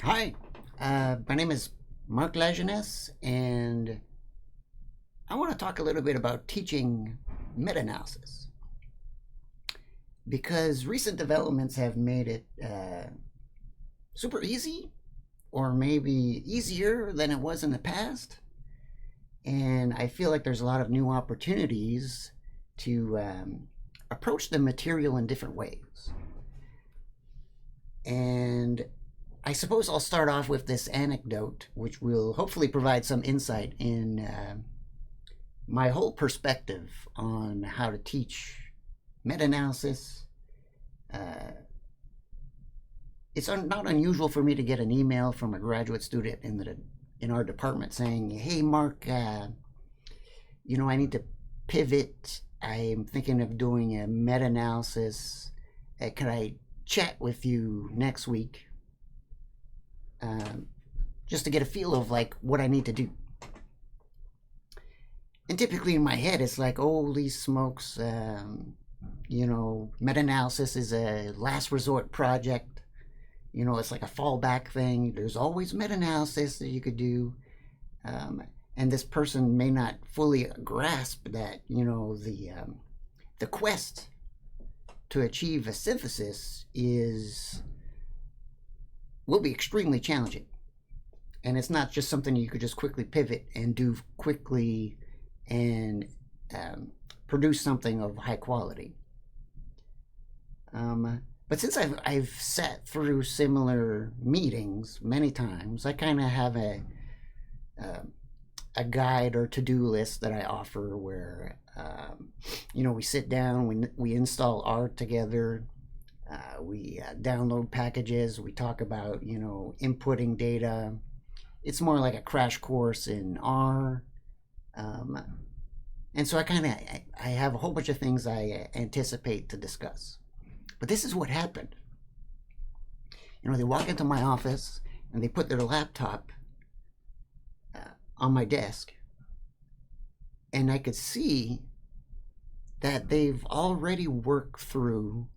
Hi, my name is Marc Lajeunesse, and I want to talk a little bit about teaching meta-analysis because recent developments have made it super easy, or maybe easier than it was in the past. And I feel like there's a lot of new opportunities to approach the material in different ways. And I suppose I'll start off with this anecdote, which will hopefully provide some insight in my whole perspective on how to teach meta-analysis. It's not unusual for me to get an email from a graduate student in our department saying, "Hey, Mark, I need to pivot. I'm thinking of doing a meta-analysis. Could I chat with you next week?" Just to get a feel of like what I need to do. And typically in my head, it's like, holy smokes, meta-analysis is a last resort project. It's like a fallback thing. There's always meta-analysis that you could do. And this person may not fully grasp that, the quest to achieve a synthesis will be extremely challenging. And it's not just something you could just quickly pivot and do quickly and produce something of high quality. But since I've sat through similar meetings many times, I kind of have a guide or to-do list that I offer where, we sit down, we install art together, we download packages, we talk about, inputting data. It's more like a crash course in R. And so I have a whole bunch of things I anticipate to discuss. But this is what happened. They walk into my office and they put their laptop on my desk, and I could see that they've already worked through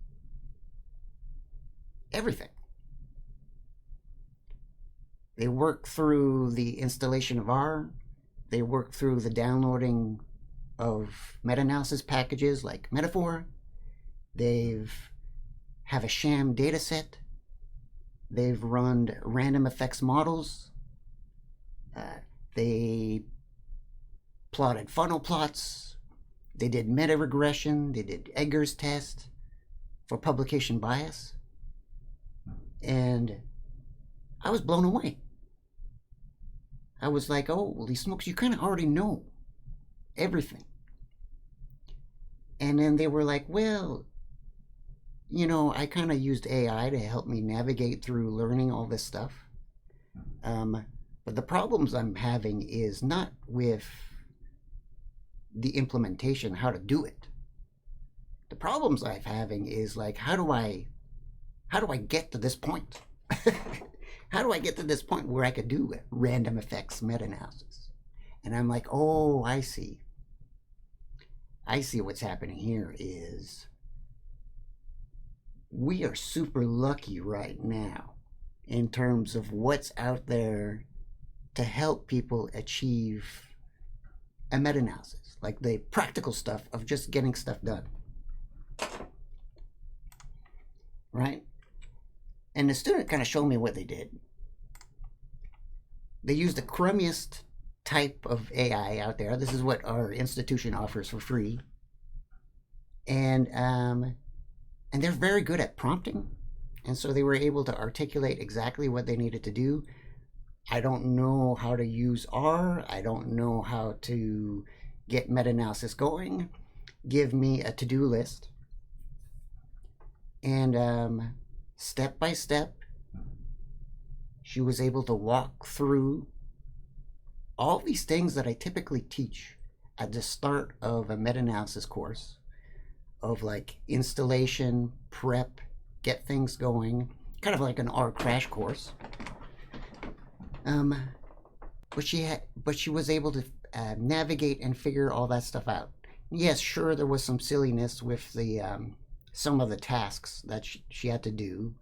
everything. They work through the installation of R. They work through the downloading of meta-analysis packages like Metaphor. They've have a sham data set. They've run random effects models. They plotted funnel plots. They did meta regression. They did Egger's test for publication bias. And I was blown away. I was like, oh, holy smokes, you kind of already know everything. And then they were like, well, I kind of used AI to help me navigate through learning all this stuff. But the problems I'm having is not with the implementation, how to do it. The problems I'm having is like, how do I get to this point? How do I get to this point where I could do random effects meta-analysis? And I'm like, oh, I see. I see what's happening here is we are super lucky right now in terms of what's out there to help people achieve a meta-analysis, like the practical stuff of just getting stuff done. Right? And the student kind of showed me what they did. They used the crummiest type of AI out there. This is what our institution offers for free. And they're very good at prompting. And so they were able to articulate exactly what they needed to do. I don't know how to use R. I don't know how to get meta-analysis going. Give me a to-do list. And step by step, she was able to walk through all these things that I typically teach at the start of a meta-analysis course, of like installation, prep, get things going, kind of like an R crash course. But she was able to navigate and figure all that stuff out. Yes, sure, there was some silliness with the some of the tasks that she had to do,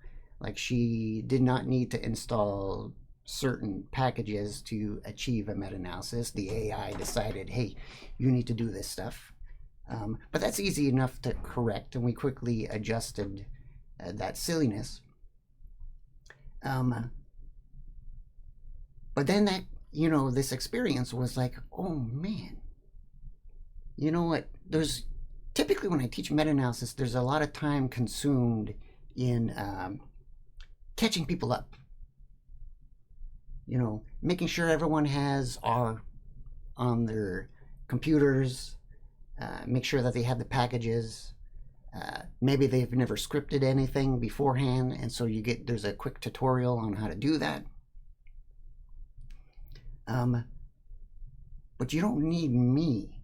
Like she did not need to install certain packages to achieve a meta-analysis. The AI decided, hey, you need to do this stuff. But that's easy enough to correct, and we quickly adjusted that silliness. But then that, this experience was like, oh man, you know what? There's typically when I teach meta-analysis, there's a lot of time consumed in catching people up. Making sure everyone has R on their computers, make sure that they have the packages. Maybe they've never scripted anything beforehand, and so there's a quick tutorial on how to do that. But you don't need me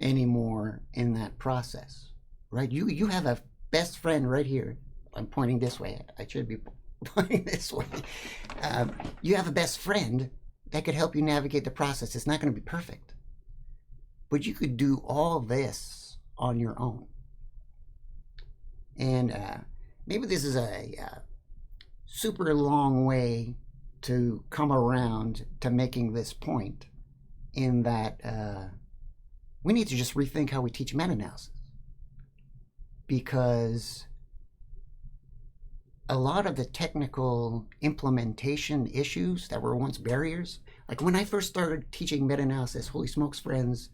anymore in that process, right? You have a best friend right here. I'm pointing this way. I should be pointing this way. You have a best friend that could help you navigate the process. It's not going to be perfect, but you could do all this on your own. And maybe this is a super long way to come around to making this point, in that we need to just rethink how we teach meta-analysis, because a lot of the technical implementation issues that were once barriers, like when I first started teaching meta-analysis, holy smokes, friends,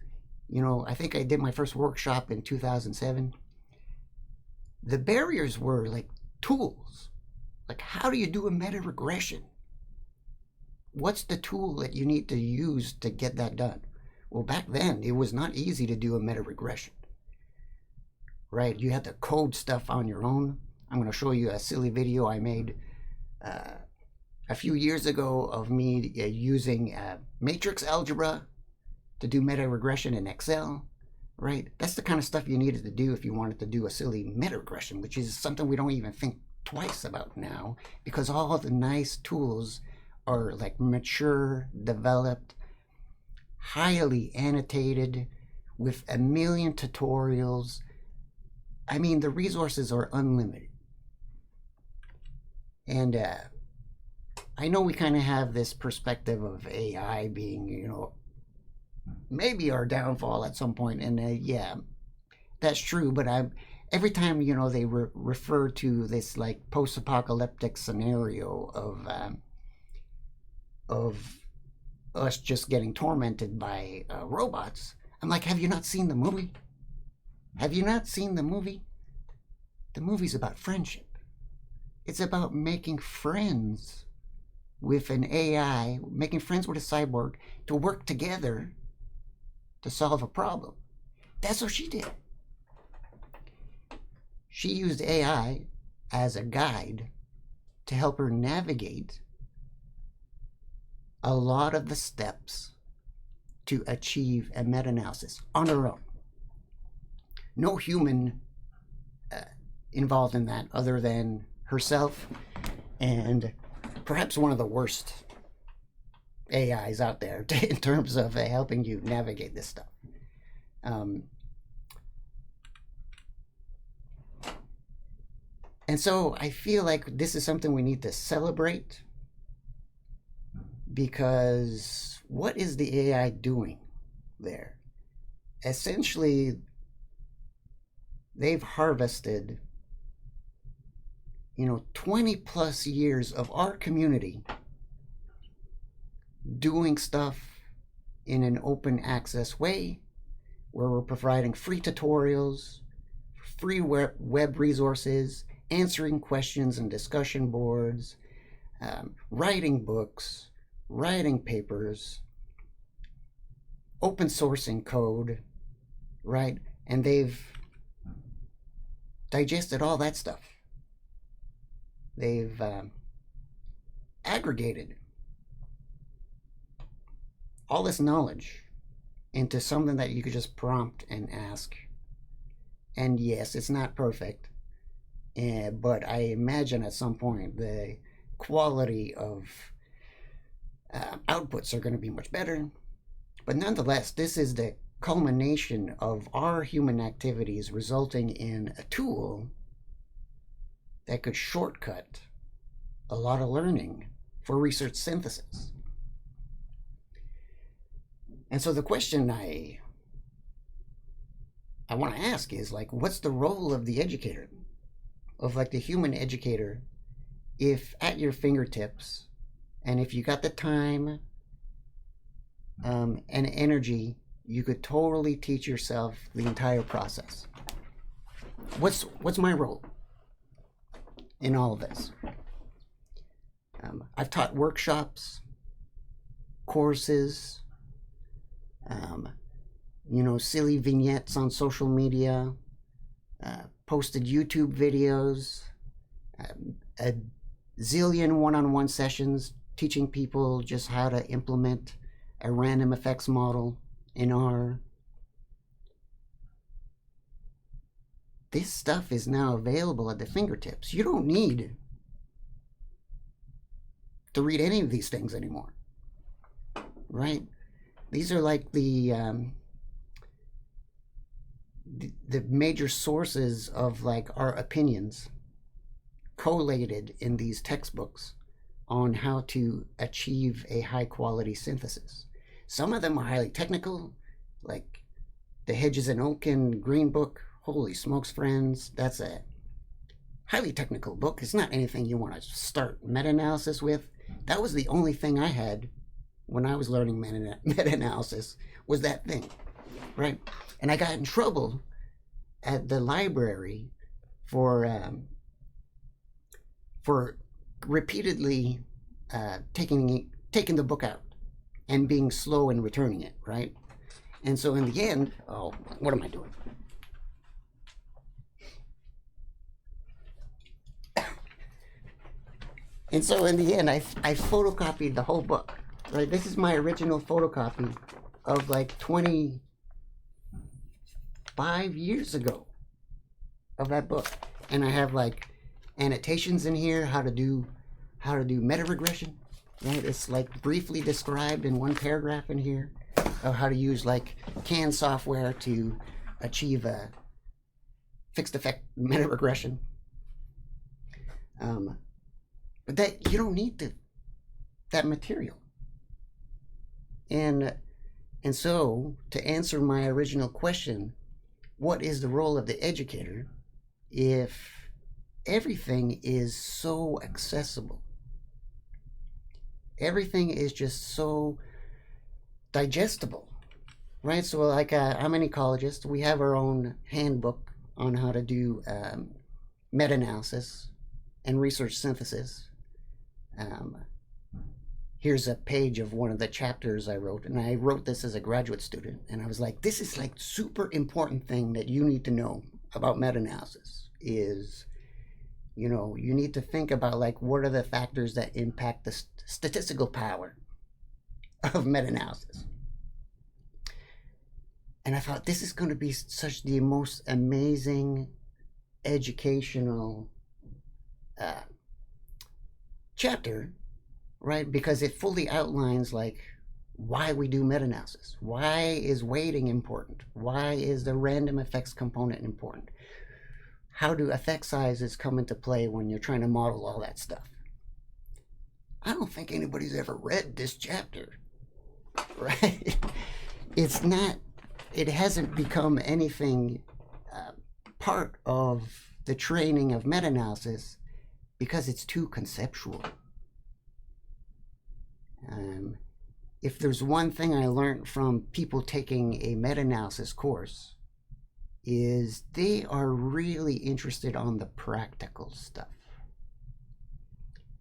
I think I did my first workshop in 2007. The barriers were like tools. Like, how do you do a meta regression? What's the tool that you need to use to get that done? Well, back then, it was not easy to do a meta regression, right? You had to code stuff on your own. I'm going to show you a silly video I made a few years ago of me using matrix algebra to do meta regression in Excel, right? That's the kind of stuff you needed to do if you wanted to do a silly meta regression, which is something we don't even think twice about now, because all the nice tools are like mature, developed, highly annotated, with a million tutorials. I mean, the resources are unlimited. And I know we kind of have this perspective of AI being, maybe our downfall at some point. And yeah, that's true. But every time, they refer to this like post-apocalyptic scenario of us just getting tormented by robots, I'm like, have you not seen the movie? Have you not seen the movie? The movie's about friendship. It's about making friends with an AI, making friends with a cyborg to work together to solve a problem. That's what she did. She used AI as a guide to help her navigate a lot of the steps to achieve a meta-analysis on her own. No human involved in that other than herself and perhaps one of the worst AIs out there in terms of helping you navigate this stuff. And so I feel like this is something we need to celebrate, because what is the AI doing there? Essentially, they've harvested 20 plus years of our community doing stuff in an open access way, where we're providing free tutorials, free web resources, answering questions and discussion boards, writing books, writing papers, open sourcing code, right? And they've digested all that stuff. They've aggregated all this knowledge into something that you could just prompt and ask. And yes, it's not perfect, but I imagine at some point the quality of outputs are going to be much better. But nonetheless, this is the culmination of our human activities resulting in a tool that could shortcut a lot of learning for research synthesis. And so the question I want to ask is, like, what's the role of the educator, of like the human educator, if at your fingertips, and if you got the time and energy, you could totally teach yourself the entire process? What's my role in all of this? I've taught workshops, courses, silly vignettes on social media, posted YouTube videos, a zillion one-on-one sessions teaching people just how to implement a random effects model in R. This stuff is now available at the fingertips. You don't need to read any of these things anymore, right? These are like the major sources of like our opinions collated in these textbooks on how to achieve a high quality synthesis. Some of them are highly technical, like the Hedges and Oaken Green Book. Holy smokes, friends, that's a highly technical book. It's not anything you want to start meta-analysis with. That was the only thing I had when I was learning meta-analysis, was that thing, right? And I got in trouble at the library for repeatedly taking the book out and being slow in returning it, right? And so in the end, oh, what am I doing? And so in the end, I photocopied the whole book, right? This is my original photocopy of like 25 years ago of that book. And I have like annotations in here, how to do meta regression, right? It's like briefly described in one paragraph in here of how to use like CAN software to achieve a fixed effect meta regression. But that you don't need that material. And so to answer my original question, what is the role of the educator if everything is so accessible? Everything is just so digestible, right? So like I'm an ecologist. We have our own handbook on how to do meta-analysis and research synthesis. Here's a page of one of the chapters I wrote, and I wrote this as a graduate student, and I was like, this is like super important thing that you need to know about meta-analysis is, you need to think about like what are the factors that impact the statistical power of meta-analysis. And I thought this is going to be such the most amazing educational chapter, right? Because it fully outlines like why we do meta-analysis. Why is weighting important? Why is the random effects component important? How do effect sizes come into play when you're trying to model all that stuff? I don't think anybody's ever read this chapter, right? It hasn't become anything part of the training of meta-analysis because it's too conceptual. If there's one thing I learned from people taking a meta-analysis course, is they are really interested on the practical stuff.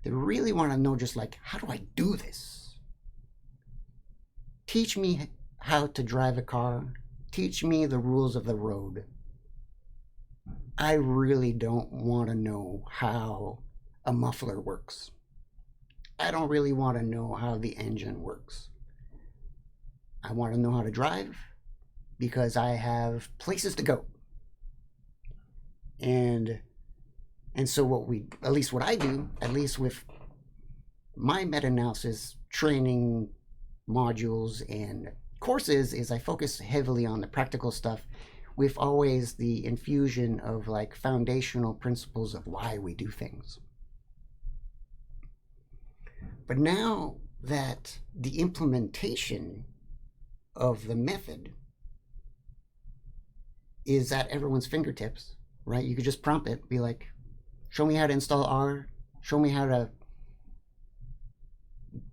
They really want to know just like, how do I do this? Teach me how to drive a car. Teach me the rules of the road. I really don't want to know how a muffler works. I don't really want to know how the engine works. I want to know how to drive because I have places to go. And so what I do, at least with my meta-analysis training modules and courses, is I focus heavily on the practical stuff with always the infusion of like foundational principles of why we do things. But now that the implementation of the method is at everyone's fingertips, right? You could just prompt it, be like, show me how to install R, show me how to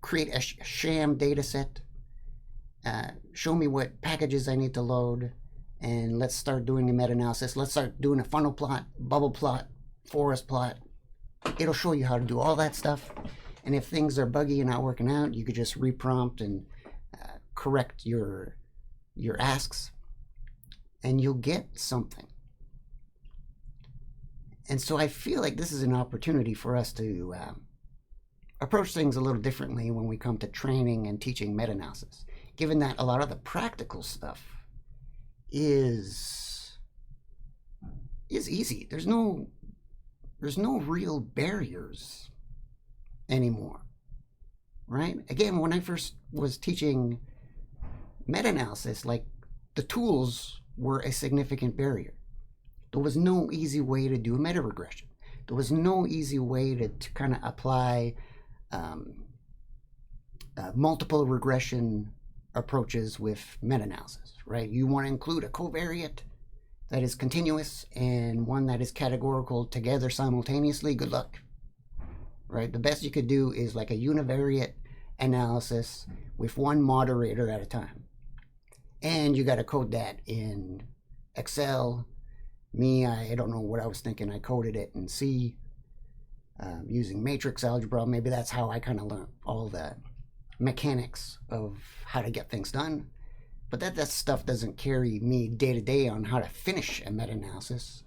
create a sham data set, show me what packages I need to load, and let's start doing a meta-analysis. Let's start doing a funnel plot, bubble plot, forest plot. It'll show you how to do all that stuff. And if things are buggy and not working out, you could just reprompt and correct your asks, and you'll get something. And so I feel like this is an opportunity for us to approach things a little differently when we come to training and teaching meta-analysis, given that a lot of the practical stuff is easy. There's no real barriers anymore, right? Again, when I first was teaching meta-analysis, like, the tools were a significant barrier. There was no easy way to do a meta-regression. There was no easy way to kind of apply multiple regression approaches with meta-analysis, right? You want to include a covariate that is continuous and one that is categorical together simultaneously. Good luck, right? The best you could do is like a univariate analysis with one moderator at a time. And you got to code that in Excel. I don't know what I was thinking. I coded it in C using matrix algebra. Maybe that's how I kind of learned all the mechanics of how to get things done. But that stuff doesn't carry me day to day on how to finish a meta-analysis.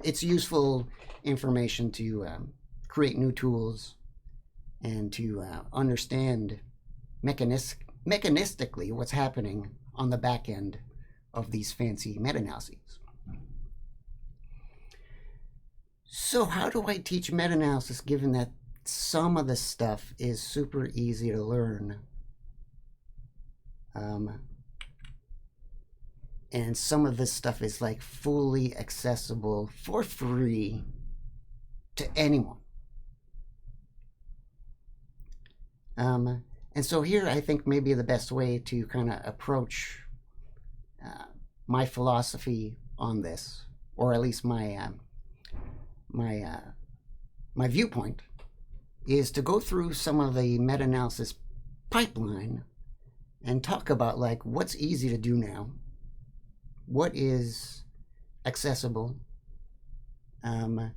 It's useful information to create new tools and to understand mechanistically what's happening on the back end of these fancy meta-analyses. So how do I teach meta-analysis given that some of the stuff is super easy to learn and some of this stuff is like fully accessible for free to anyone? And so here I think maybe the best way to kind of approach my philosophy on this, or at least my my viewpoint, is to go through some of the meta-analysis pipeline and talk about like what's easy to do now, what is accessible, and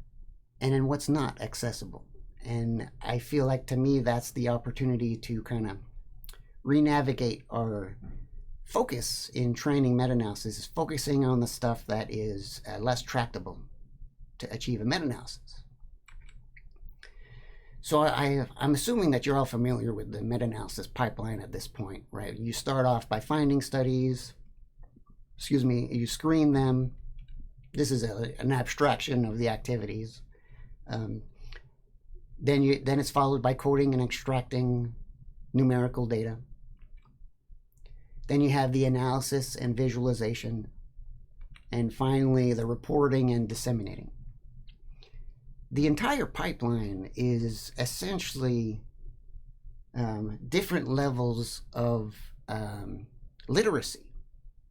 then what's not accessible. And I feel like, to me, that's the opportunity to kind of re-navigate our focus in training meta-analysis, is focusing on the stuff that is less tractable to achieve a meta-analysis. So I'm assuming that you're all familiar with the meta-analysis pipeline at this point, right? You start off by finding studies, you screen them. This is an abstraction of the activities. Then it's followed by coding and extracting numerical data. Then you have the analysis and visualization. And finally, the reporting and disseminating. The entire pipeline is essentially different levels of literacy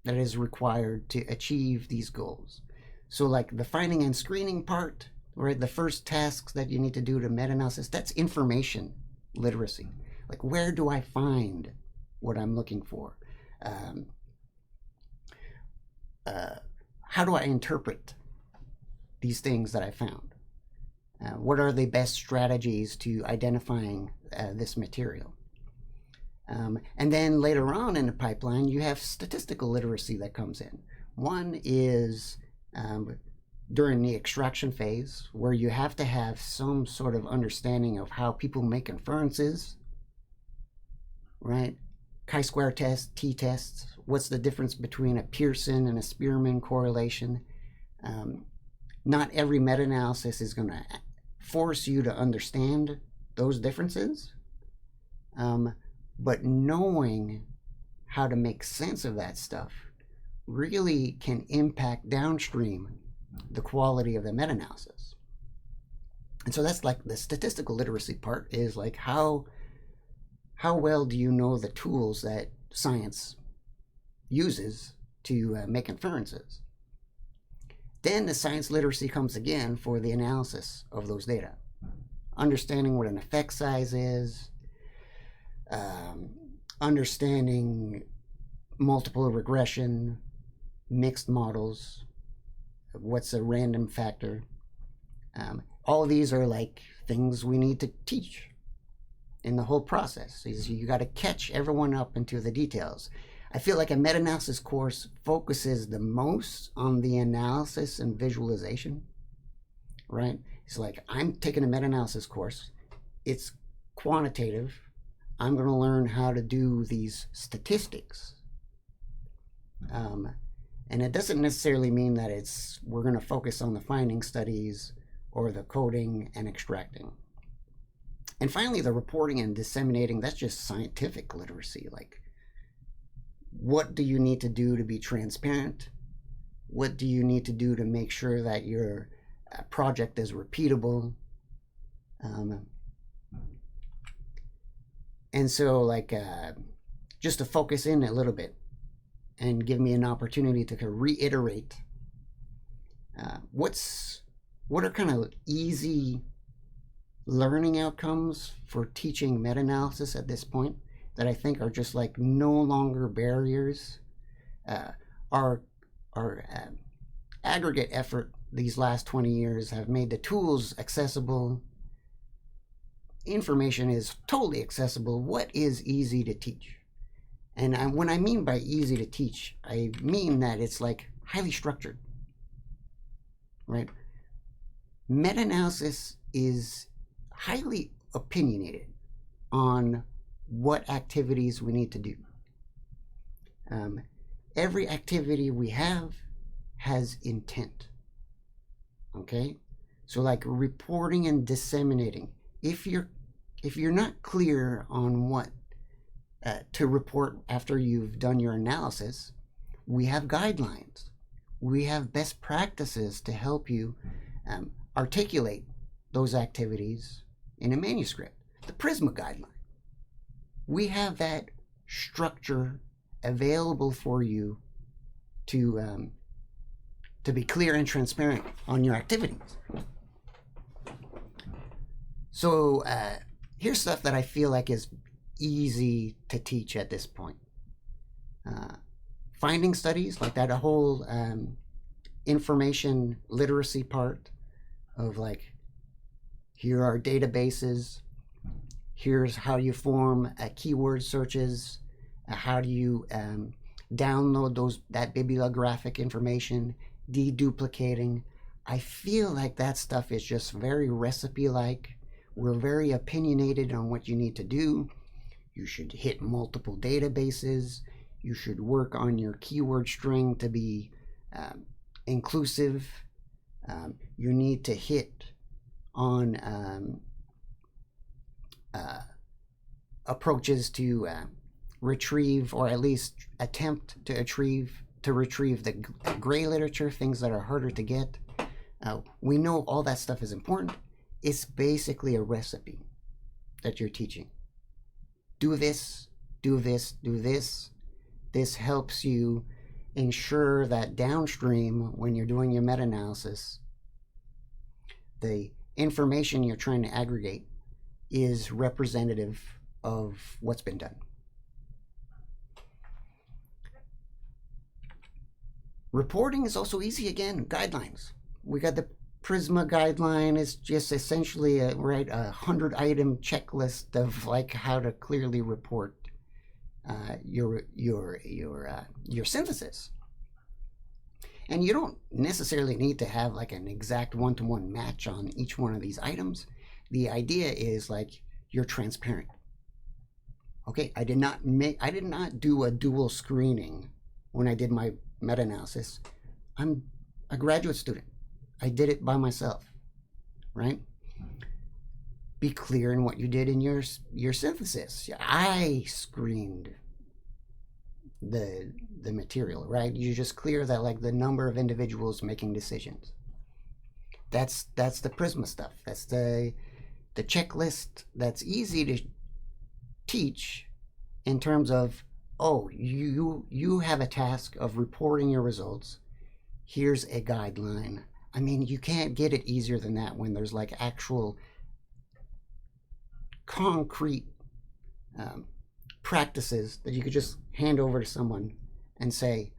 that is required to achieve these goals. So like the finding and screening part, right? The first tasks that you need to do to meta-analysis, that's information literacy. Like, where do I find what I'm looking for? How do I interpret these things that I found? What are the best strategies to identifying this material? And then later on in the pipeline, you have statistical literacy that comes in. One is during the extraction phase, where you have to have some sort of understanding of how people make inferences, right? Chi-square test, t-tests, what's the difference between a Pearson and a Spearman correlation? Not every meta-analysis is going to force you to understand those differences, but knowing how to make sense of that stuff really can impact downstream the quality of the meta-analysis. And so that's like the statistical literacy part, is like how how well do you know the tools that science uses to make inferences? Then the science literacy comes again for the analysis of those data. Understanding what an effect size is, understanding multiple regression, mixed models, what's a random factor. All of these are like things we need to teach in the whole process. Is you got to catch everyone up into the details. I feel like a meta-analysis course focuses the most on the analysis and visualization, right? It's like, I'm taking a meta-analysis course. It's quantitative. I'm going to learn how to do these statistics. And it doesn't necessarily mean that we're going to focus on the finding studies or the coding and extracting. And finally, the reporting and disseminating, that's just scientific literacy. Like, what do you need to do to be transparent? What do you need to do to make sure that your project is repeatable? And so, like, just to focus in a little bit and give me an opportunity to reiterate, what are kind of easy learning outcomes for teaching meta-analysis at this point that I think are just like no longer barriers. Our aggregate effort these last 20 years have made the tools accessible. Information is totally accessible. What is easy to teach? And when I mean by easy to teach, I mean that it's like highly structured, right? Meta-analysis is highly opinionated on what activities we need to do. Every activity we have has intent. Okay? So like reporting and disseminating. If you're not clear on what to report after you've done your analysis, we have guidelines. We have best practices to help you articulate those activities in a manuscript. The Prisma guideline. We have that structure available for you to be clear and transparent on your activities. So here's stuff that I feel like is easy to teach at this point. Finding studies, like that whole information literacy part of like, here are databases, here's how you form keyword searches, how do you download that bibliographic information, deduplicating. I feel like that stuff is just very recipe-like. We're very opinionated on what you need to do. You should hit multiple databases. You should work on your keyword string to be inclusive. You need to hit on approaches to retrieve, or at least attempt to retrieve the gray literature, things that are harder to get. We know all that stuff is important. It's basically a recipe that you're teaching. Do this, do this, do this. This helps you ensure that downstream, when you're doing your meta-analysis, the information you're trying to aggregate is representative of what's been done. Reporting is also easy again. Guidelines. We got the Prisma guideline. Is just essentially a 100-item checklist of like how to clearly report your synthesis. And you don't necessarily need to have like an exact one-to-one match on each one of these items. The idea is like you're transparent. Okay, I did not do a dual screening when I did my meta-analysis. I'm a graduate student. I did it by myself, right? Be clear in what you did in your synthesis. I screened the material, right? You just clear that like the number of individuals making decisions. That's the Prisma stuff. That's the checklist that's easy to teach in terms of, oh, you have a task of reporting your results. Here's a guideline. I mean, you can't get it easier than that when there's like actual concrete practices that you could just hand over to someone and say,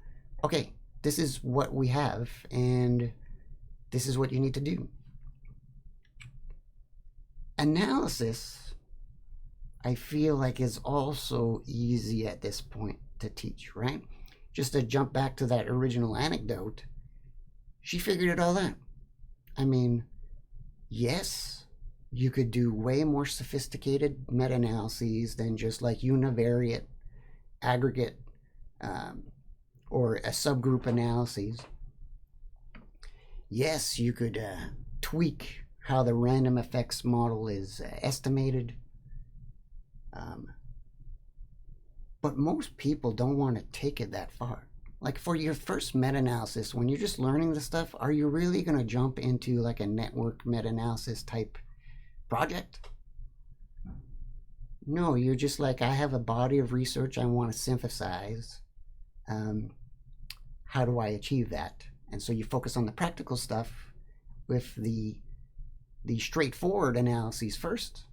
okay, this is what we have and this is what you need to do. Analysis, I feel like, is also easy at this point to teach, right? Just to jump back to that original anecdote, she figured it all out. I mean, yes, you could do way more sophisticated meta-analyses than just like univariate, aggregate, or a subgroup analyses. Yes, you could tweak how the random effects model is estimated. But most people don't want to take it that far. Like for your first meta-analysis, when you're just learning the stuff, are you really going to jump into like a network meta-analysis type project? No, you're just like, I have a body of research I want to synthesize. How do I achieve that? And so you focus on the practical stuff with the straightforward analyses first.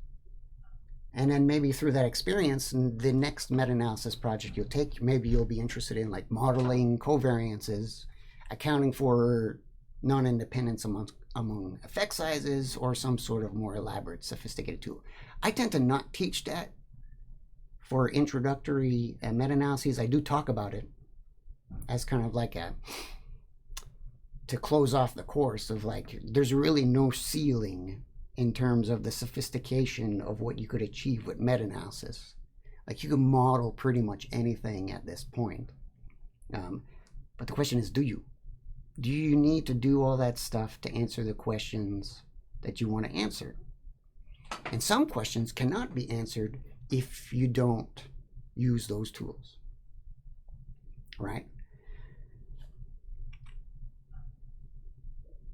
And then maybe through that experience, and the next meta-analysis project you'll take, maybe you'll be interested in like modeling covariances, accounting for non-independence among effect sizes, or some sort of more elaborate, sophisticated tool. I tend to not teach that for introductory meta-analyses. I do talk about it as kind of like to close off the course of like, there's really no ceiling in terms of the sophistication of what you could achieve with meta-analysis. Like you can model pretty much anything at this point. But the question is, do you need to do all that stuff to answer the questions that you want to answer? And some questions cannot be answered if you don't use those tools, right?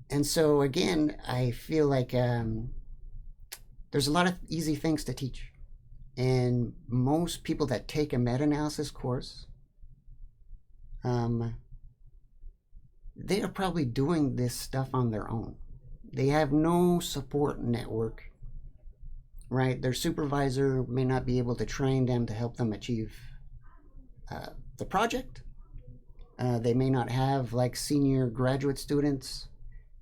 And so again, I feel like there's a lot of easy things to teach. And most people that take a meta-analysis course, they are probably doing this stuff on their own. They have no support network, right? Their supervisor may not be able to train them to help them achieve the project. They may not have like senior graduate students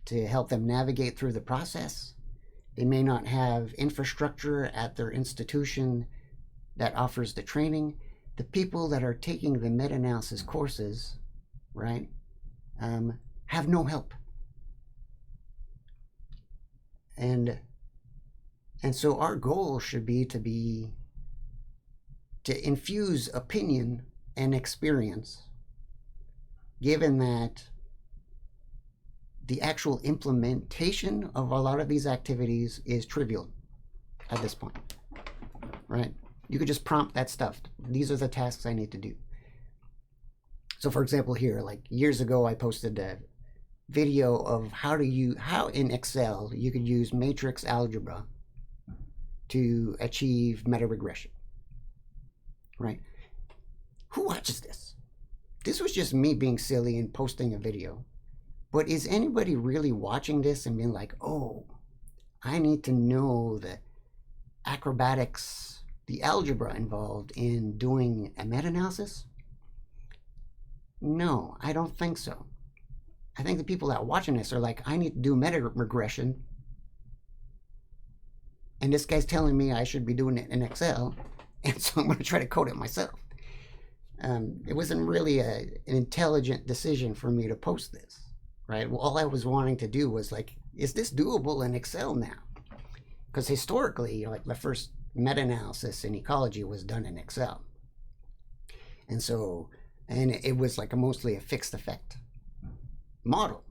to help them navigate through the process. They may not have infrastructure at their institution that offers the training. The people that are taking the meta-analysis courses, right, have no help. And so our goal should be to infuse opinion and experience, given that the actual implementation of a lot of these activities is trivial at this point, right? You could just prompt that stuff. These are the tasks I need to do. So for example here, like years ago, I posted a video of how in Excel you could use matrix algebra to achieve meta-regression, right? Who watches this? This was just me being silly and posting a video. But is anybody really watching this and being like, oh, I need to know the acrobatics, the algebra involved in doing a meta-analysis? No, I don't think so. I think the people that are watching this are like, I need to do meta-regression, and this guy's telling me I should be doing it in Excel, and so I'm going to try to code it myself. It wasn't really an intelligent decision for me to post this. Right? Well, all I was wanting to do was like, is this doable in Excel now? Because historically, like the first meta-analysis in ecology was done in Excel. And so, and it was like mostly a fixed effect model.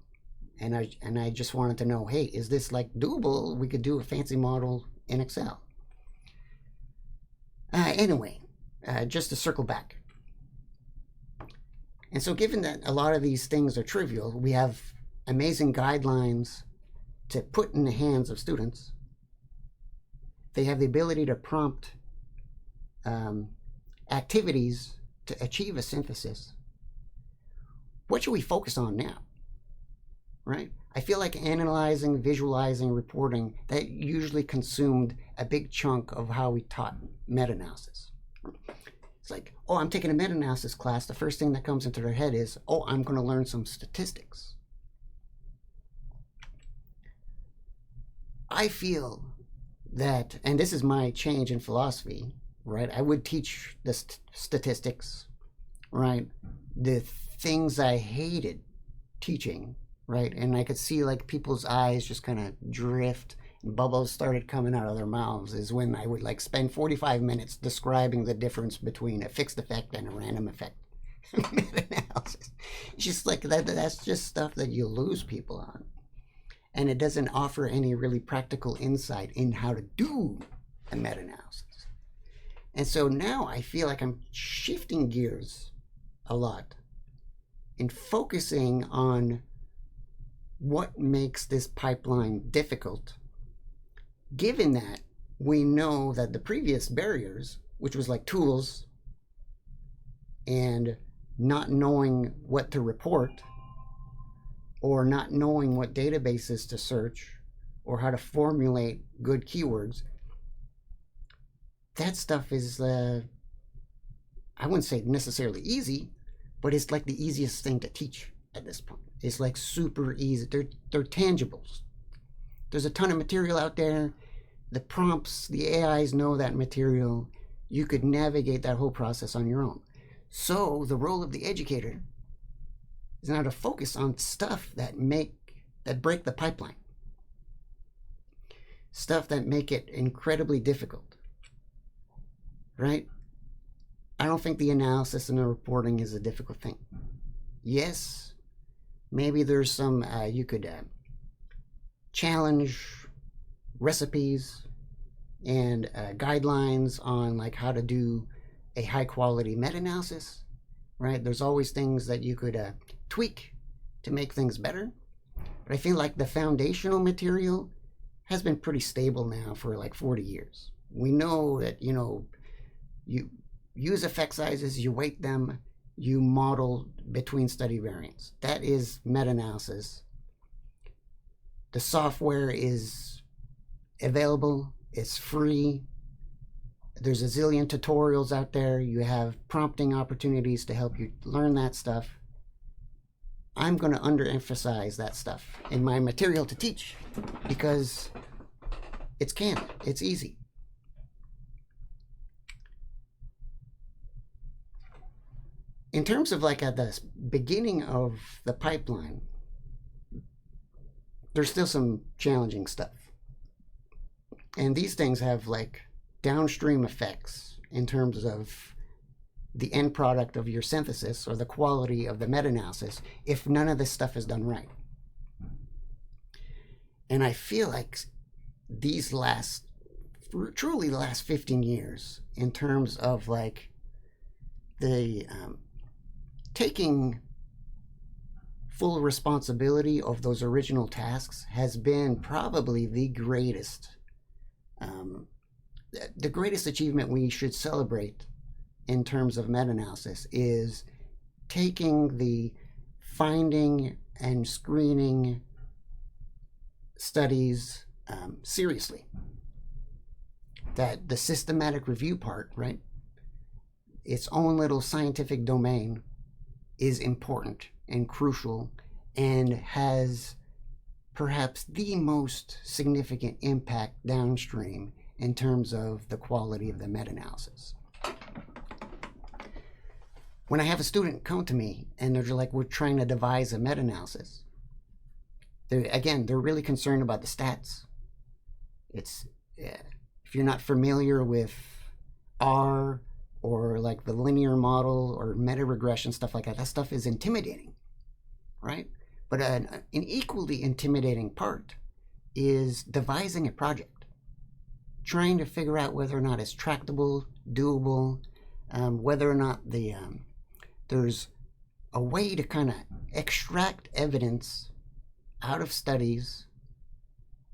And I just wanted to know, hey, is this like doable? We could do a fancy model in Excel. Anyway, just to circle back. And so given that a lot of these things are trivial, we have amazing guidelines to put in the hands of students. They have the ability to prompt activities to achieve a synthesis, what should we focus on now? Right? I feel like analyzing, visualizing, reporting, that usually consumed a big chunk of how we taught meta-analysis. It's like, oh, I'm taking a meta-analysis class. The first thing that comes into their head is, oh, I'm going to learn some statistics. I feel that, and this is my change in philosophy, right? I would teach the statistics, right? The things I hated teaching, right? And I could see like people's eyes just kind of drift and bubbles started coming out of their mouths is when I would like spend 45 minutes describing the difference between a fixed effect and a random effect meta-analysis. It's just like that's just stuff that you lose people on. And it doesn't offer any really practical insight in how to do a meta-analysis. And so now I feel like I'm shifting gears a lot and focusing on what makes this pipeline difficult, given that we know that the previous barriers, which was like tools and not knowing what to report or not knowing what databases to search or how to formulate good keywords, that stuff is, I wouldn't say necessarily easy, but it's like the easiest thing to teach at this point. It's like super easy. They're tangibles. There's a ton of material out there. The prompts, the AIs know that material. You could navigate that whole process on your own. So the role of the educator is now to focus on stuff that break the pipeline. Stuff that make it incredibly difficult. Right? I don't think the analysis and the reporting is a difficult thing. Yes, maybe there's some, you could challenge recipes and guidelines on like how to do a high quality meta-analysis, right? There's always things that you could tweak to make things better. But I feel like the foundational material has been pretty stable now for like 40 years. We know that, you use effect sizes, you weight them, you model between study variants. That is meta-analysis. The software is available, it's free. There's a zillion tutorials out there. You have prompting opportunities to help you learn that stuff. I'm going to underemphasize that stuff in my material to teach because it's canned, it's easy. In terms of like at the beginning of the pipeline, there's still some challenging stuff. And these things have like downstream effects in terms of the end product of your synthesis or the quality of the meta-analysis if none of this stuff is done right. And I feel like these truly the last 15 years in terms of like the taking full responsibility of those original tasks has been probably the greatest achievement we should celebrate in terms of meta-analysis is taking the finding and screening studies seriously. That the systematic review part, right, its own little scientific domain is important and crucial and has perhaps the most significant impact downstream in terms of the quality of the meta-analysis. When I have a student come to me and they're like, we're trying to devise a meta-analysis, they're really concerned about the stats. If you're not familiar with R or like the linear model or meta-regression, stuff like that, that stuff is intimidating, right? But an equally intimidating part is devising a project, trying to figure out whether or not it's tractable, doable, whether or not there's a way to kind of extract evidence out of studies,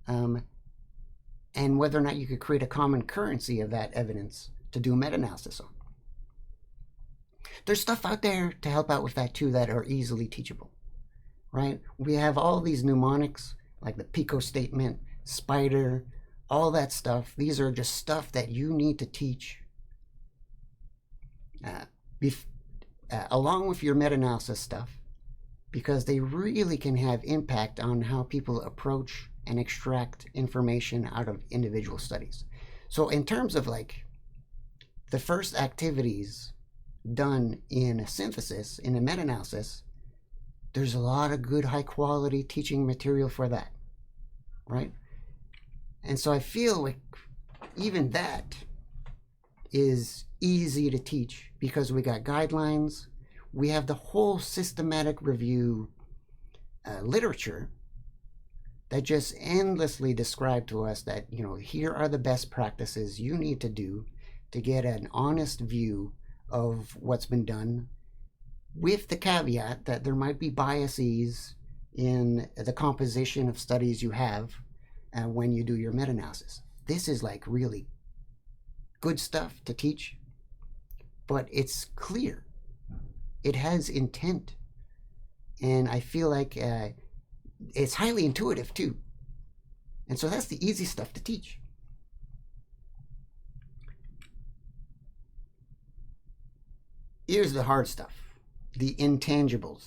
and whether or not you could create a common currency of that evidence to do meta-analysis on. There's stuff out there to help out with that too that are easily teachable, right? We have all these mnemonics like the Pico statement, spider, all that stuff. These are just stuff that you need to teach along with your meta-analysis stuff, because they really can have impact on how people approach and extract information out of individual studies. So in terms of like the first activities done in a synthesis, in a meta-analysis, there's a lot of good high quality teaching material for that, right? And so I feel like even that is easy to teach because we got guidelines. We have the whole systematic review literature that just endlessly describe to us that, you know, here are the best practices you need to do to get an honest view of what's been done, with the caveat that there might be biases in the composition of studies you have when you do your meta-analysis. This is like really good stuff to teach, but it's clear. It has intent. And I feel like it's highly intuitive too. And so that's the easy stuff to teach. Here's the hard stuff, the intangibles,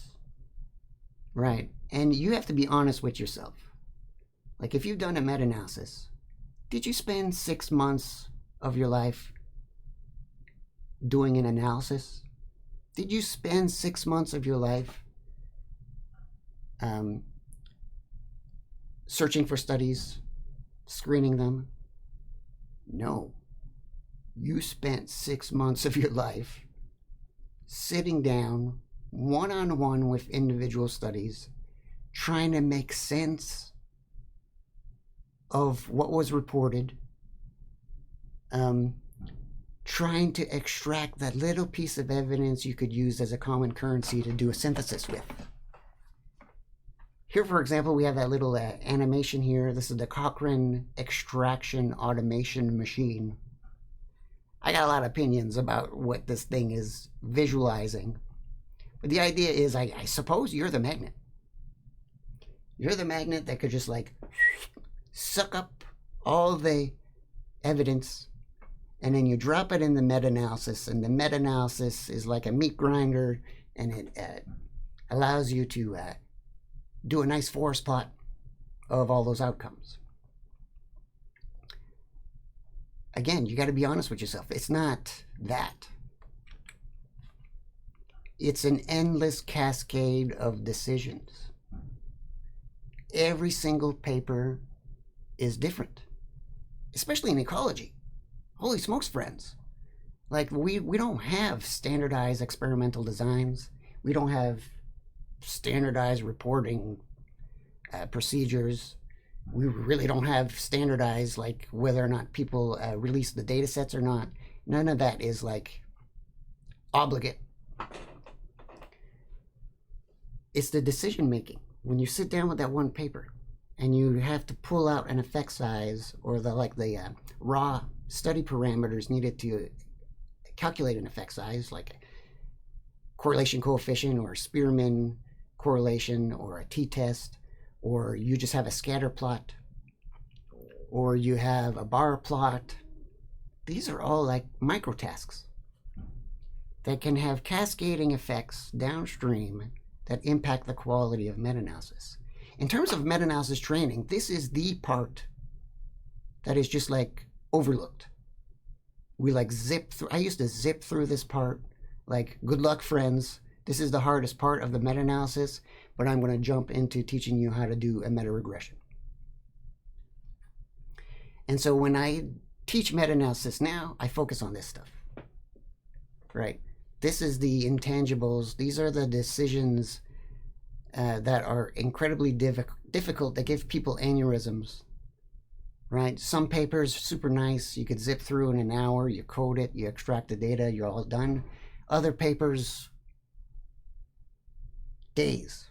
right? And you have to be honest with yourself. Like if you've done a meta-analysis, did you spend 6 months of your life doing an analysis? Did you spend 6 months of your life searching for studies, screening them? No. You spent 6 months of your life sitting down one-on-one with individual studies, trying to make sense of what was reported, trying to extract that little piece of evidence you could use as a common currency to do a synthesis with. Here, for example, we have that little animation here. This is the Cochrane extraction automation machine. I got a lot of opinions about what this thing is visualizing. But the idea is, I suppose you're the magnet. You're the magnet that could just like suck up all the evidence, and then you drop it in the meta-analysis, and the meta-analysis is like a meat grinder, and it allows you to do a nice forest plot of all those outcomes. Again, you got to be honest with yourself. It's not that. It's an endless cascade of decisions. Every single paper is different, especially in ecology. Holy smokes, friends. Like, we don't have standardized experimental designs. We don't have standardized reporting procedures. We really don't have standardized, like, whether or not people release the data sets or not. None of that is, like, obligate. It's the decision making. When you sit down with that one paper and you have to pull out an effect size or the raw study parameters needed to calculate an effect size, like a correlation coefficient or a Spearman correlation or a t-test, or you just have a scatter plot, or you have a bar plot. These are all like micro tasks that can have cascading effects downstream that impact the quality of meta-analysis. In terms of meta-analysis training, this is the part that is just like overlooked. We like zip through. I used to zip through this part. Like, good luck, friends. This is the hardest part of the meta-analysis, but I'm going to jump into teaching you how to do a meta-regression. And so when I teach meta-analysis now, I focus on this stuff, right? This is the intangibles. These are the decisions that are incredibly difficult, that give people aneurysms, right? Some papers, super nice. You could zip through in an hour. You code it. You extract the data. You're all done. Other papers, days.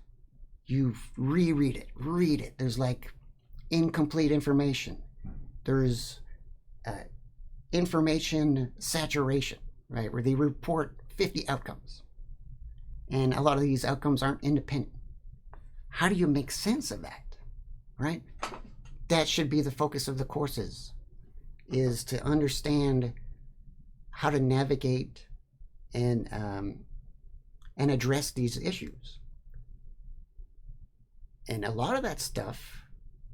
You reread it, read it. There's like incomplete information. There's information saturation, right? Where they report 50 outcomes. And a lot of these outcomes aren't independent. How do you make sense of that, right? That should be the focus of the courses, is to understand how to navigate and address these issues. And a lot of that stuff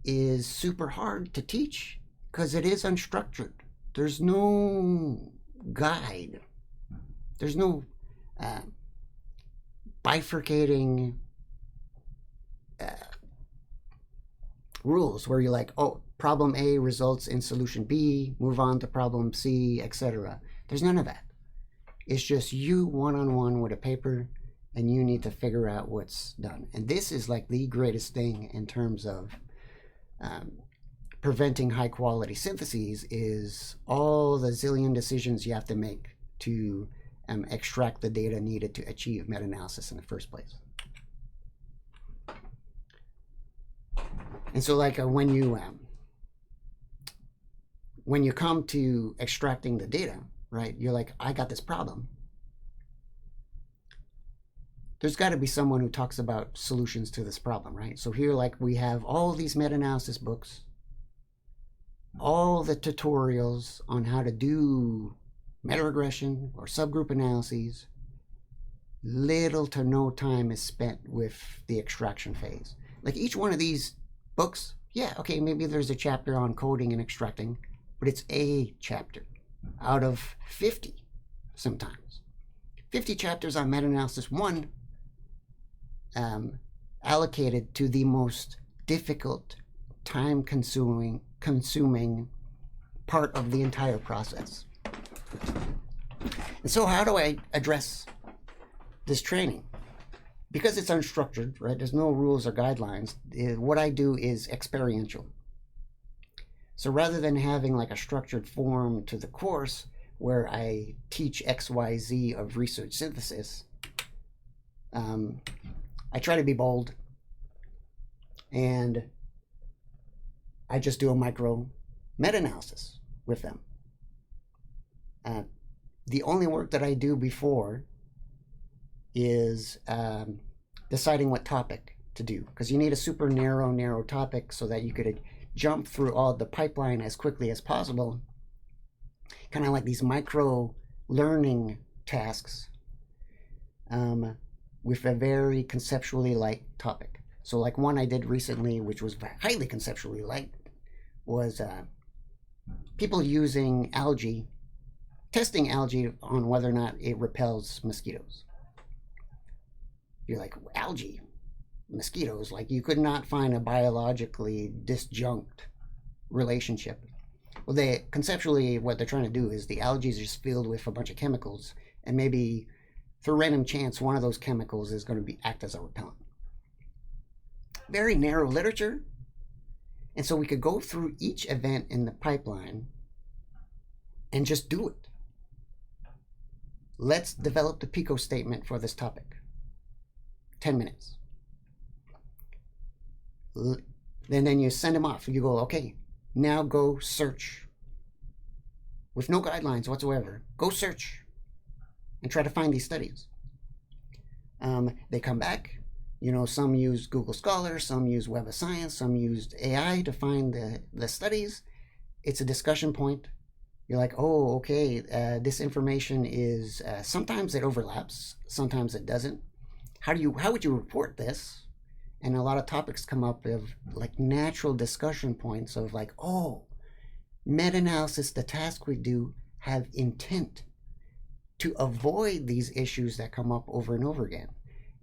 is super hard to teach because it is unstructured. There's no guide. There's no bifurcating rules where you're like, oh, problem A results in solution B, move on to problem C, etc. There's none of that. It's just you one-on-one with a paper, and you need to figure out what's done. And this is like the greatest thing in terms of preventing high quality syntheses, is all the zillion decisions you have to make to extract the data needed to achieve meta-analysis in the first place. And so like when you come to extracting the data, right, you're like, I got this problem. There's got to be someone who talks about solutions to this problem, right? So here, like, we have all these meta-analysis books, all the tutorials on how to do meta-regression or subgroup analyses. Little to no time is spent with the extraction phase. Like each one of these books, yeah, okay, maybe there's a chapter on coding and extracting, but it's a chapter out of 50 sometimes. 50 chapters on meta-analysis, one allocated to the most difficult, time-consuming part of the entire process. And so how do I address this training? Because it's unstructured, right? There's no rules or guidelines. What I do is experiential. So rather than having like a structured form to the course where I teach XYZ of research synthesis, I try to be bold, and I just do a micro meta-analysis with them. The only work that I do before is deciding what topic to do, because you need a super narrow topic so that you could jump through all the pipeline as quickly as possible, kind of like these micro learning tasks with a very conceptually light topic. So like one I did recently, which was highly conceptually light, was people using algae, testing algae on whether or not it repels mosquitoes. You're like, algae, mosquitoes, like you could not find a biologically disjunct relationship. Well, they conceptually, what they're trying to do is the algae is just filled with a bunch of chemicals, and maybe through random chance, one of those chemicals is going to act as a repellent. Very narrow literature. And so we could go through each event in the pipeline and just do it. Let's develop the PICO statement for this topic. 10 minutes. Then you send them off. You go, okay, now go search. With no guidelines whatsoever. Go search and try to find these studies. They come back. You know, some use Google Scholar, some use Web of Science, some used AI to find the studies. It's a discussion point. You're like, oh, okay, this information is, sometimes it overlaps, sometimes it doesn't. How would you report this? And a lot of topics come up of like natural discussion points of like, oh, meta-analysis, the task we do, have intent to avoid these issues that come up over and over again.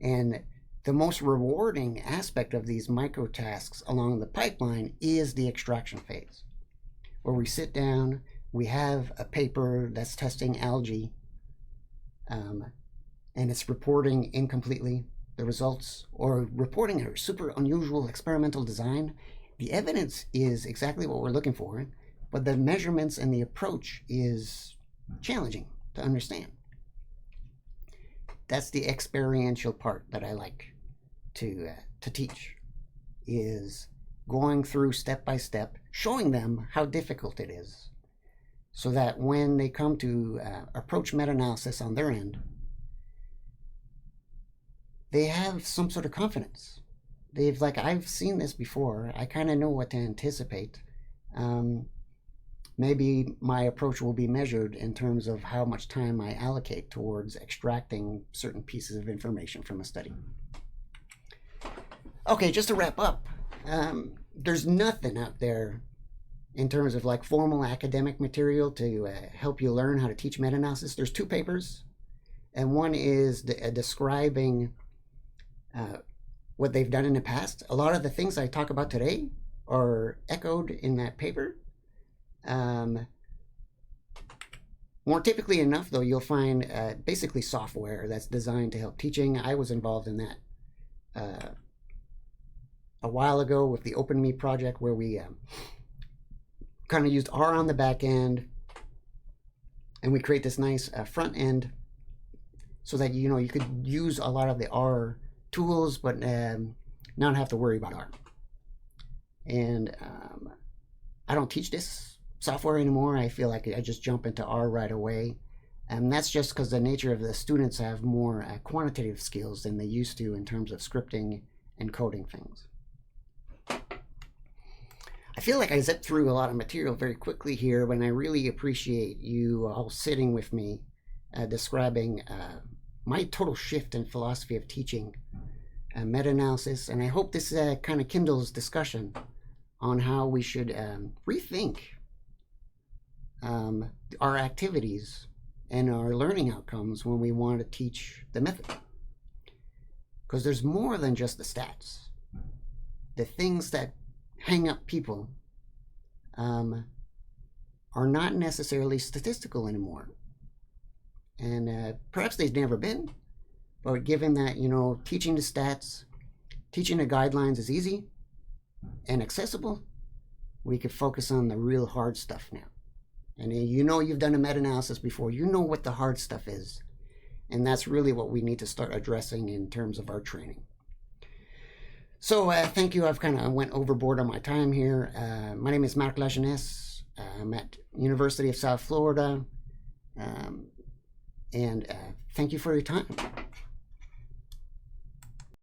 And the most rewarding aspect of these micro tasks along the pipeline is the extraction phase, where we sit down, we have a paper that's testing algae, and it's reporting incompletely the results, or reporting a super unusual experimental design. The evidence is exactly what we're looking for, but the measurements and the approach is challenging to understand. That's the experiential part that I like to teach, is going through step by step, showing them how difficult it is, so that when they come to approach meta-analysis on their end, they have some sort of confidence. They've like, I've seen this before. I kind of know what to anticipate. Maybe my approach will be measured in terms of how much time I allocate towards extracting certain pieces of information from a study. Okay, just to wrap up, there's nothing out there in terms of like formal academic material to help you learn how to teach meta-analysis. There's 2 papers, and one is describing what they've done in the past. A lot of the things I talk about today are echoed in that paper. More typically enough, though, you'll find basically software that's designed to help teaching. I was involved in that a while ago with the OpenMe project, where we kind of used R on the back end, and we create this nice front end so that you could use a lot of the R tools, but not have to worry about R. And I don't teach this software anymore. I feel like I just jump into R right away, and that's just because the nature of the students have more quantitative skills than they used to in terms of scripting and coding things. I feel like I zipped through a lot of material very quickly here, but I really appreciate you all sitting with me describing my total shift in philosophy of teaching meta-analysis, and I hope this kind of kindles discussion on how we should rethink our activities and our learning outcomes when we want to teach the method. Because there's more than just the stats. The things that hang up people are not necessarily statistical anymore. And perhaps they've never been, but given that, teaching the stats, teaching the guidelines is easy and accessible, we could focus on the real hard stuff now. And you've done a meta-analysis before, you know what the hard stuff is. And that's really what we need to start addressing in terms of our training. So thank you. I've kind of went overboard on my time here. My name is Marc Lajeunesse. I'm at University of South Florida. And thank you for your time.